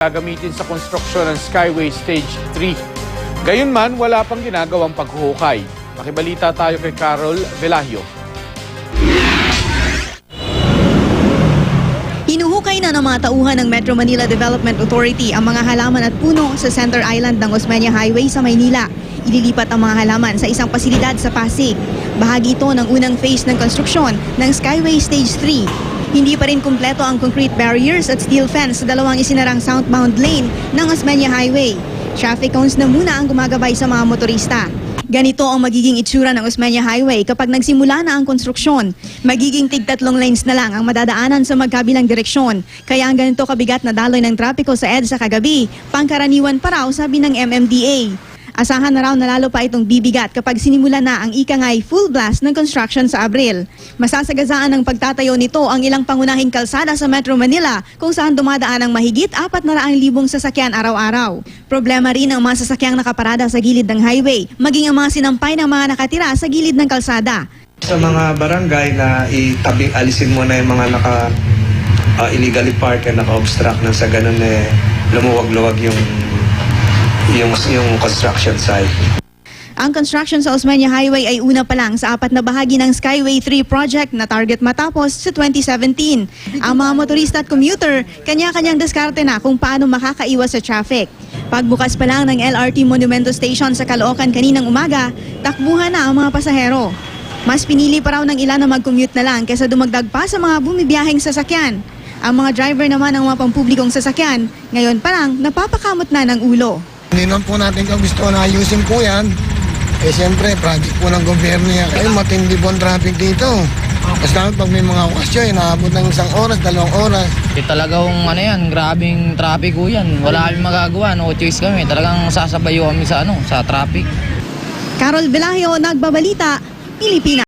gagamitin sa konstruksyon ng Skyway Stage 3. Gayunman, wala pang ginagawang paghuhukay. Makibalita tayo kay Carol Velahio. Hinuhukay na ng mga tauhan ng Metro Manila Development Authority ang mga halaman at puno sa Center Island ng Osmeña Highway sa Maynila. Ililipat ang mga halaman sa isang pasilidad sa Pasig. Bahagi ito ng unang phase ng konstruksyon ng Skyway Stage 3. Hindi pa rin kumpleto ang concrete barriers at steel fence sa dalawang isinarang southbound lane ng Osmeña Highway. Traffic cones na muna ang gumagabay sa mga motorista. Ganito ang magiging itsura ng Osmeña Highway kapag nagsimula na ang konstruksyon. Magiging tig-3 lanes na lang ang madadaanan sa magkabilang direksyon. Kaya ang ganito kabigat na daloy ng trapiko sa EDSA kagabi, pangkaraniwan pa raw sabi ng MMDA. Asahan na raw na lalo pa itong bibigat kapag sinimula na ang ikangay full blast ng construction sa Abril. Masasagasaan ng pagtatayo nito ang ilang pangunahing kalsada sa Metro Manila kung saan dumadaan ang mahigit 400,000 sasakyan araw-araw. Problema rin ang mga sasakyang nakaparada sa gilid ng highway, maging ang mga sinampay ng mga nakatira sa gilid ng kalsada. Sa mga barangay na alisin mo na yung mga illegally park at naka-obstruct nang sa ganun lumuwag-luwag yung construction site. Ang construction sa Osmeña Highway ay una pa lang sa 4 na bahagi ng Skyway 3 project na target matapos sa 2017. Ang mga motorista at commuter, kanya-kanyang diskarte na kung paano makakaiwas sa traffic. Pagbukas pa lang ng LRT Monumento Station sa Caloocan kaninang umaga, takbuhan na ang mga pasahero. Mas pinili pa raw ng ilan na mag-commute na lang kaysa dumagdag pa sa mga bumibiyaheng sasakyan. Ang mga driver naman ng mga pampublikong sasakyan, ngayon pa lang napapakamot na ng ulo. Hindi naman po natin kung gusto na ayusin po yan. Eh siyempre, project po ng gobyerno yan. Ay, matindi po ang traffic dito. Basta pag may mga okasyon, naabot ng 1 oras, 2 oras. Talagang grabing traffic po yan. Wala kami magagawa, no choice kami. Talagang sasabayo kami sa traffic. Carol Velahio, Nagbabalita, Pilipinas.